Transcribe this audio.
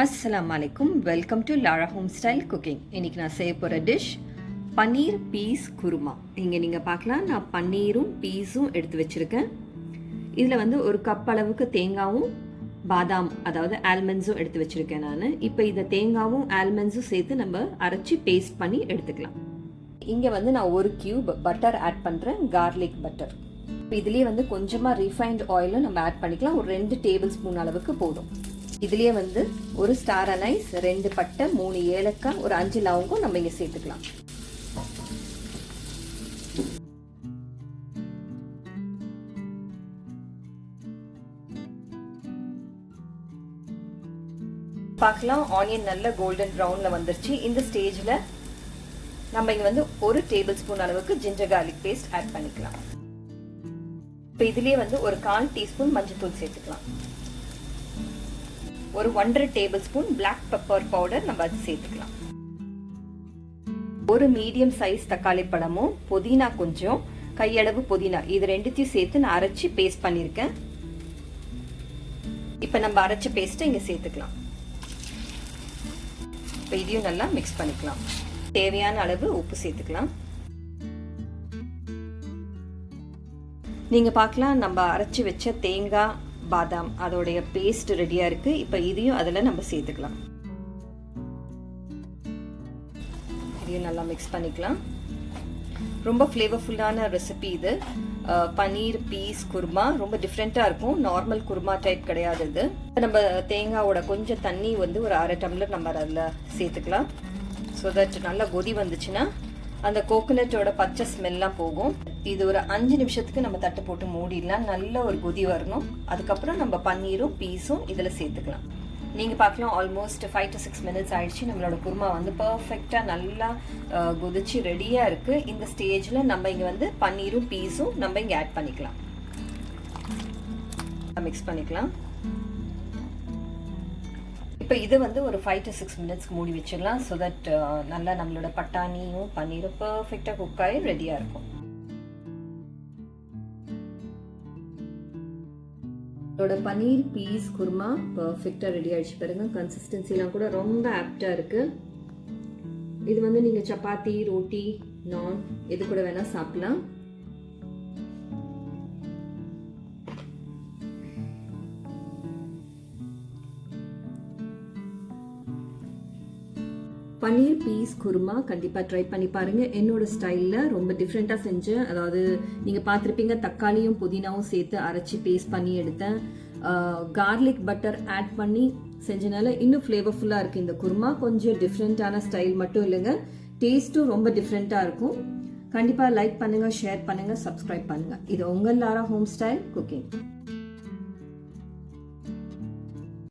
Assalamu alaikum. Welcome to Lara home style cooking. இன்னைக்கு நான் செய்ய போற டிஷ் பன்னீர் பீஸ் குருமா. இங்க நீங்க பார்க்கலாம், நான் பன்னீரும் பீஸும் எடுத்து வச்சிருக்கேன். இதுல வந்து ஒரு கப் அளவுக்கு தேங்காவும் பாதாம் அதாவது ஆல்மண்ட்ஸும் எடுத்து வச்சிருக்கேன் நான். இப்போ இந்த தேங்காவும் ஆல்மண்ட்ஸும் சேர்த்து நம்ம அரைச்சி பேஸ்ட் பண்ணி எடுத்துக்கலாம். இங்க வந்து நான் ஒரு கியூப் பட்டர் ஆட் பண்றேன், கார்லிக் பட்டர். இதுலயே வந்து கொஞ்சமா ரீஃபைண்ட் ஆயிலும் நம்ம ஆட் பண்ணிக்கலாம். ஒரு 2 டேபிள் ஸ்பூன் அளவுக்கு போதும். இதுலயே வந்து ஒரு ஸ்டார் அனைஸ், 2 பட்டை, 3 ஏலக்காய், ஒரு 5 லவங்கம் நம்ம இங்க சேர்த்துக்கலாம். பார்க்கலாம், ஆனியன் நல்ல கோல்டன் ப்ரௌன்ல வந்துருச்சு. இந்த ஸ்டேஜ்ல நம்ம இங்க வந்து ஒரு டேபிள் ஸ்பூன் அளவுக்கு ஜிஞ்சர் கார்லிக் பேஸ்ட் ஆட் பண்ணிக்கலாம். இப்போ இதுலயே வந்து ஒரு 1/4 டீஸ்பூன் மஞ்சள் சேர்த்துக்கலாம். ஒரு 1.5 tablespoon black pepper powder நம்ம அது சேர்த்துக்கலாம். ஒரு மீடியம் சைஸ் தக்காளி பழமும் புதினா, கொஞ்சம் கையளவு புதினா, இது ரெண்டுத்தையும் சேர்த்து நான் அரைச்சி பேஸ்ட் பண்ணிருக்கேன். இப்ப நம்ம அரைச்ச பேஸ்ட் இங்க சேர்த்துக்கலாம். இப்ப இதையும் நல்லா மிக்ஸ் பண்ணிக்கலாம். தேவையான அளவு உப்பு சேர்த்துக்கலாம். நீங்க பார்க்கலாம், நம்ம அரைச்சி வச்ச தேங்காய் பாதாம் அதோடைய பேஸ்ட் ரெடியா இருக்கு. இப்ப இதையும் அதுல நம்ம சேர்த்துக்கலாம். இதையும் நல்லா மிக்ஸ் பண்ணிக்கலாம். ரொம்ப ஃப்ளேவர்ஃபுல்லான ரெசிபி இது. பனீர் பீஸ் குருமா ரொம்ப டிஃப்ரெண்டா இருக்கும். நார்மல் குருமா டைப் கிடையாது இது. நம்ம தேங்காவோட கொஞ்சம் தண்ணி வந்து ஒரு 1/2 டம்ளர் நம்ம அதுல சேர்த்துக்கலாம். ஸோ தட் நல்லா கொதி வந்துச்சுன்னா அந்த கோகோனட்டோட பச்சை ஸ்மெல்லாம் போகும். இது ஒரு 5 நிமிஷத்துக்கு நம்ம தட்டு போட்டு மூடிடலாம். நல்ல ஒரு கொதி வரணும். அதுக்கப்புறம் நம்ம பன்னீரும் பீஸும் இதுல சேர்த்துக்கலாம். நீங்க பார்க்கலாம், ஆல்மோஸ்ட் 5 to 6 மினிட்ஸ் ஆயிடுச்சு. நம்மளோட குருமா வந்து பர்ஃபெக்டா நல்லா கொதிச்சு ரெடியா இருக்கு. இந்த ஸ்டேஜ்ல நம்ம இங்க வந்து பன்னீரும் பீஸும் நம்ம இங்க ஆட் பண்ணிக்கலாம். மிக்ஸ் பண்ணிக்கலாம். இப்போ இது வந்து ஒரு 5 to 6 மினிட்ஸ்க்கு மூடி வச்சிடலாம். ஸோ தட் நல்லா நம்மளோட பட்டாணியும் பன்னீரும் பர்ஃபெக்டாக குக் ஆகி ரெடியாக இருக்கும். இதோட பன்னீர் பீஸ் குருமா பர்ஃபெக்டாக ரெடி ஆயிடுச்சு. பாருங்க, கன்சிஸ்டன்சிலாம் கூட ரொம்ப ஆப்டாக இருக்கு. இது வந்து நீங்கள் சப்பாத்தி, ரோட்டி, நான் எது கூட வேணால் சாப்பிடலாம். பன்னீர் பீஸ் குருமா கண்டிப்பாக ட்ரை பண்ணி பாருங்க. என்னோட ஸ்டைலில் ரொம்ப டிஃப்ரெண்ட்டாக செஞ்சேன். அதாவது நீங்கள் பார்த்துருப்பீங்க, தக்காளியும் புதினாவும் சேர்த்து அரைச்சி பேஸ்ட் பண்ணி எடுத்தேன். கார்லிக் பட்டர் ஆட் பண்ணி செஞ்சனால இன்னும் ஃப்ளேவர்ஃபுல்லாக இருக்குது இந்த குருமா. கொஞ்சம் டிஃப்ரெண்ட்டான ஸ்டைல் மட்டும் இல்லைங்க, டேஸ்ட்டும் ரொம்ப டிஃப்ரெண்ட்டாக இருக்கும். கண்டிப்பாக லைக் பண்ணுங்கள், ஷேர் பண்ணுங்கள், சப்ஸ்கிரைப் பண்ணுங்கள். இது உங்கள் லாரா ஹோம் ஸ்டைல் குக்கிங்.